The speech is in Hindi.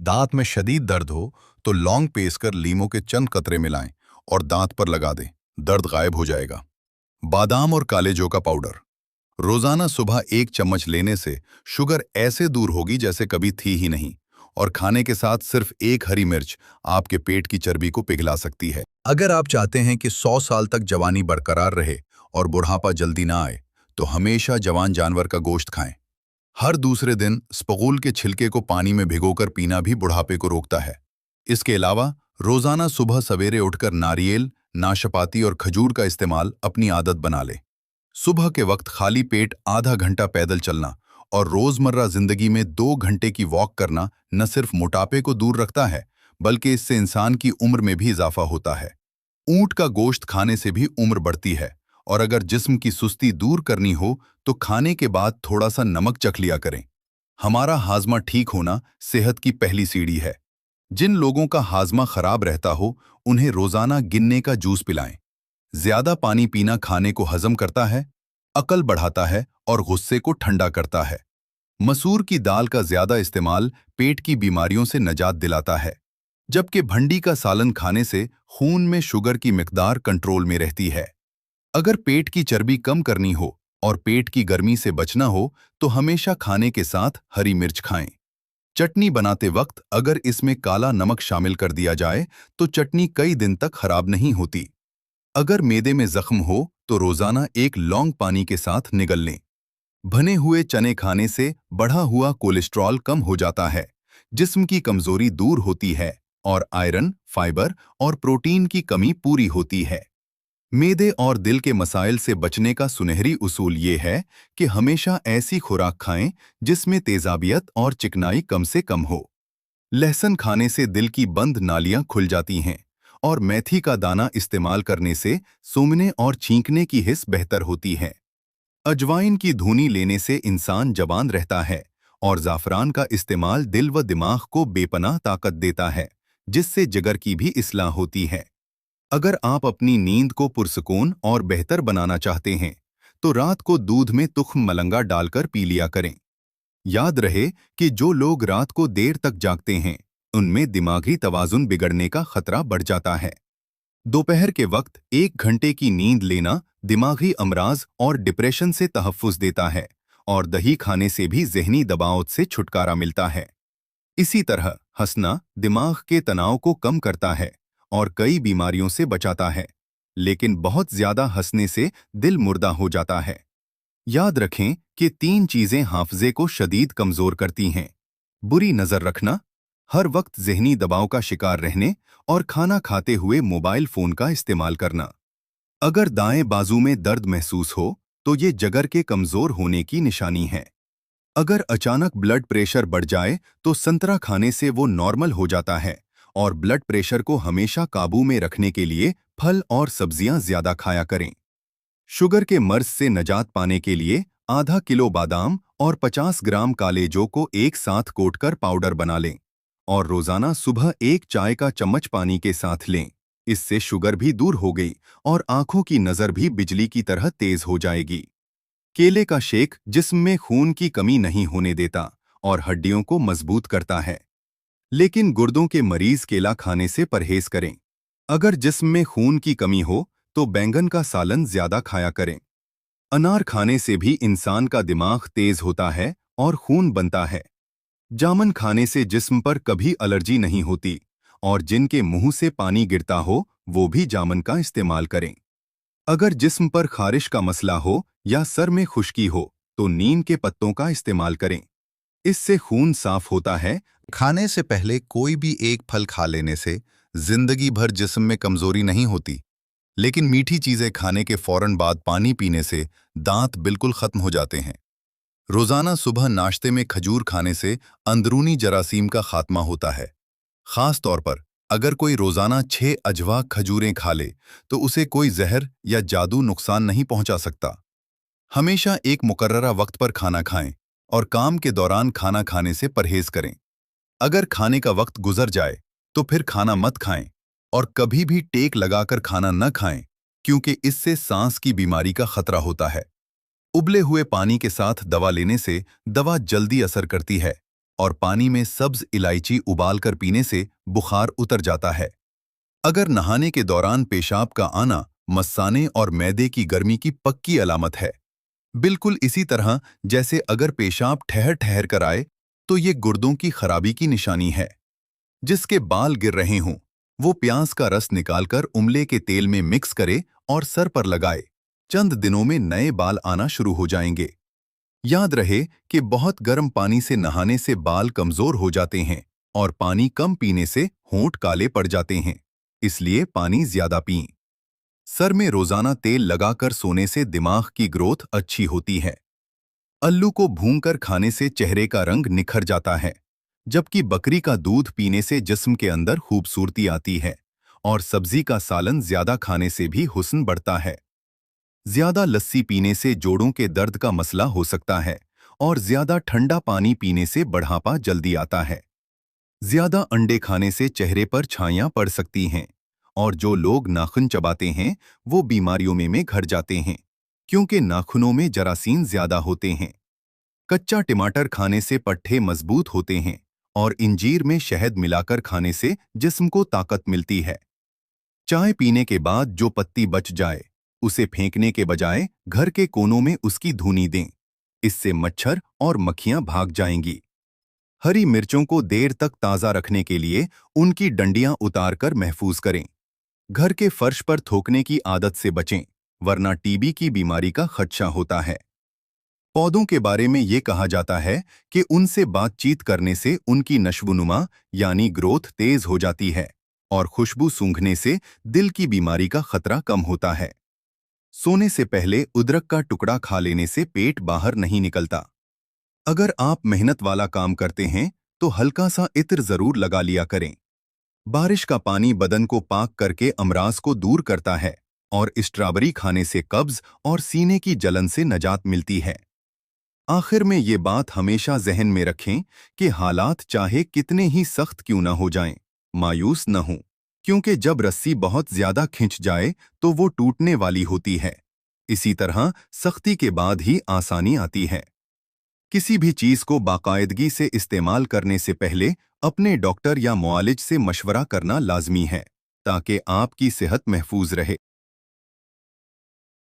दांत में शदीद दर्द हो तो लौंग पीसकर लीमों के चंद कतरे मिलाएं और दांत पर लगा दें। दर्द गायब हो जाएगा। बादाम और काले जौ का पाउडर रोजाना सुबह 1 चम्मच लेने से शुगर ऐसे दूर होगी जैसे कभी थी ही नहीं। और खाने के साथ सिर्फ एक हरी मिर्च आपके पेट की चर्बी को पिघला सकती है। अगर आप चाहते हैं कि 100 साल तक जवानी बरकरार रहे और बुढ़ापा जल्दी ना आए, तो हमेशा जवान जानवर का गोश्त खाएं। हर दूसरे दिन स्पगुल के छिलके को पानी में भिगोकर पीना भी बुढ़ापे को रोकता है। इसके अलावा रोजाना सुबह सवेरे उठकर नारियल, नाशपाती और खजूर का इस्तेमाल अपनी आदत बना ले। सुबह के वक्त खाली पेट आधा घंटा पैदल चलना और रोजमर्रा जिंदगी में 2 घंटे की वॉक करना न सिर्फ मोटापे को दूर रखता है, बल्कि इससे इंसान की उम्र में भी इजाफा होता है। ऊंट का गोश्त खाने से भी उम्र बढ़ती है। और अगर जिस्म की सुस्ती दूर करनी हो तो खाने के बाद थोड़ा सा नमक चख लिया करें। हमारा हाजमा ठीक होना सेहत की पहली सीढ़ी है। जिन लोगों का हाजमा खराब रहता हो, उन्हें रोजाना गिन्ने का जूस पिलाएं। ज्यादा पानी पीना खाने को हजम करता है, अकल बढ़ाता है और गुस्से को ठंडा करता है। मसूर की दाल का ज्यादा इस्तेमाल पेट की बीमारियों से निजात दिलाता है, जबकि भंडी का सालन खाने से खून में शुगर की मिकदार कंट्रोल में रहती है। अगर पेट की चर्बी कम करनी हो और पेट की गर्मी से बचना हो, तो हमेशा खाने के साथ हरी मिर्च खाएं। चटनी बनाते वक्त अगर इसमें काला नमक शामिल कर दिया जाए तो चटनी कई दिन तक खराब नहीं होती। अगर मैदे में जख्म हो तो रोजाना एक लौंग पानी के साथ निगल लें। भने हुए चने खाने से बढ़ा हुआ कोलेस्ट्रॉल कम हो जाता है, जिस्म की कमजोरी दूर होती है और आयरन, फाइबर और प्रोटीन की कमी पूरी होती है। मैदे और दिल के मसाइल से बचने का सुनहरी उसूल ये है कि हमेशा ऐसी खुराक खाएं जिसमें तेजाबियत और चिकनाई कम से कम हो। लहसुन खाने से दिल की बंद नालियां खुल जाती हैं और मेथी का दाना इस्तेमाल करने से सूंघने और छींकने की हिस्स बेहतर होती है। अजवाइन की धुनी लेने से इंसान जवान रहता है और ज़ाफ़रान का इस्तेमाल दिल व दिमाग को बेपनाह ताकत देता है, जिससे जिगर की भी इस्लाह होती है। अगर आप अपनी नींद को पुरसुकून और बेहतर बनाना चाहते हैं, तो रात को दूध में तुख्म मलंगा डालकर पी लिया करें। याद रहे कि जो लोग रात को देर तक जागते हैं, उनमें दिमागी तवाज़ुन बिगड़ने का खतरा बढ़ जाता है। दोपहर के वक्त 1 घंटे की नींद लेना दिमागी अमराज और डिप्रेशन से तहफ़्फ़ुज़ देता है और दही खाने से भी ज़हनी दबाव से छुटकारा मिलता है। इसी तरह हंसना दिमाग के तनाव को कम करता है और कई बीमारियों से बचाता है, लेकिन बहुत ज्यादा हंसने से दिल मुर्दा हो जाता है। याद रखें कि 3 चीजें हाफजे को शदीद कमजोर करती हैं: बुरी नजर रखना, हर वक्त ज़हनी दबाव का शिकार रहने और खाना खाते हुए मोबाइल फोन का इस्तेमाल करना। अगर दाएं बाजू में दर्द महसूस हो तो ये जिगर के कमजोर होने की निशानी है। अगर अचानक ब्लड प्रेशर बढ़ जाए तो संतरा खाने से वो नॉर्मल हो जाता है। और ब्लड प्रेशर को हमेशा काबू में रखने के लिए फल और सब्जियां ज्यादा खाया करें। शुगर के मर्ज से निजात पाने के लिए आधा किलो बादाम और 50 ग्राम काले जौ को एक साथ कोटकर पाउडर बना लें और रोजाना सुबह एक चाय का चम्मच पानी के साथ लें। इससे शुगर भी दूर हो गई और आंखों की नजर भी बिजली की तरह तेज हो जाएगी। केले का शेक जिस्म में खून की कमी नहीं होने देता और हड्डियों को मजबूत करता है, लेकिन गुर्दों के मरीज केला खाने से परहेज करें। अगर जिस्म में खून की कमी हो तो बैंगन का सालन ज्यादा खाया करें। अनार खाने से भी इंसान का दिमाग तेज होता है और खून बनता है। जामुन खाने से जिस्म पर कभी एलर्जी नहीं होती और जिनके मुंह से पानी गिरता हो वो भी जामुन का इस्तेमाल करें। अगर जिस्म पर खारिश का मसला हो या सर में खुश्की हो तो नीम के पत्तों का इस्तेमाल करें। इससे खून साफ होता है। खाने से पहले कोई भी एक फल खा लेने से जिंदगी भर जिस्म में कमजोरी नहीं होती, लेकिन मीठी चीजें खाने के फौरन बाद पानी पीने से दांत बिल्कुल खत्म हो जाते हैं। रोजाना सुबह नाश्ते में खजूर खाने से अंदरूनी जरासीम का खात्मा होता है। खास तौर पर अगर कोई रोजाना 6 अजवा खजूरें खा ले तो उसे कोई जहर या जादू नुकसान नहीं पहुंचा सकता। हमेशा एक मुकर्ररा वक्त पर खाना खाएं और काम के दौरान खाना खाने से परहेज करें। अगर खाने का वक्त गुजर जाए तो फिर खाना मत खाएं और कभी भी टेक लगाकर खाना न खाएं, क्योंकि इससे सांस की बीमारी का खतरा होता है। उबले हुए पानी के साथ दवा लेने से दवा जल्दी असर करती है और पानी में सब्ज इलायची उबालकर पीने से बुखार उतर जाता है। अगर नहाने के दौरान पेशाब का आना मस्साने और मैदे की गर्मी की पक्की अलामत है। बिल्कुल इसी तरह जैसे अगर पेशाब ठहर ठहर कर आए तो ये गुर्दों की खराबी की निशानी है। जिसके बाल गिर रहे हों, वो प्याज का रस निकालकर उमले के तेल में मिक्स करे और सर पर लगाए। चंद दिनों में नए बाल आना शुरू हो जाएंगे। याद रहे कि बहुत गर्म पानी से नहाने से बाल कमजोर हो जाते हैं और पानी कम पीने से होंठ काले पड़ जाते हैं। इसलिए पानी ज्यादा पिएं। सर में रोजाना तेल लगाकर सोने से दिमाग की ग्रोथ अच्छी होती है। अल्लू को भूनकर खाने से चेहरे का रंग निखर जाता है, जबकि बकरी का दूध पीने से जिस्म के अंदर खूबसूरती आती है और सब्जी का सालन ज्यादा खाने से भी हुस्न बढ़ता है। ज्यादा लस्सी पीने से जोड़ों के दर्द का मसला हो सकता है और ज्यादा ठंडा पानी पीने से बढ़ापा जल्दी आता है। ज्यादा अंडे खाने से चेहरे पर छाइयां पड़ सकती हैं और जो लोग नाखून चबाते हैं वो बीमारियों में घर जाते हैं, क्योंकि नाखूनों में जरासीम ज्यादा होते हैं। कच्चा टमाटर खाने से पट्टे मजबूत होते हैं और इंजीर में शहद मिलाकर खाने से जिस्म को ताकत मिलती है। चाय पीने के बाद जो पत्ती बच जाए उसे फेंकने के बजाय घर के कोनों में उसकी धुनी दें। इससे मच्छर और मक्खियां भाग जाएंगी। हरी मिर्चों को देर तक ताज़ा रखने के लिए उनकी डंडियां उतारकर महफूज करें। घर के फर्श पर थूकने की आदत से बचें, वरना टीबी की बीमारी का खदशा होता है। पौधों के बारे में ये कहा जाता है कि उनसे बातचीत करने से उनकी नश्वनुमा यानी ग्रोथ तेज हो जाती है और खुशबू सूंघने से दिल की बीमारी का खतरा कम होता है। सोने से पहले अदरक का टुकड़ा खा लेने से पेट बाहर नहीं निकलता। अगर आप मेहनत वाला काम करते हैं तो हल्का सा इत्र जरूर लगा लिया करें। बारिश का पानी बदन को पाक करके अमराज को दूर करता है और स्ट्रॉबेरी खाने से कब्ज और सीने की जलन से निजात मिलती है। आखिर में ये बात हमेशा जहन में रखें कि हालात चाहे कितने ही सख्त क्यों न हो जाएं, मायूस न हों, क्योंकि जब रस्सी बहुत ज्यादा खिंच जाए तो वो टूटने वाली होती है। इसी तरह सख्ती के बाद ही आसानी आती है। किसी भी चीज को बाकायदगी से इस्तेमाल करने से पहले अपने डॉक्टर या मुआलिज से मशवरा करना लाजमी है, ताकि आपकी सेहत महफूज रहे।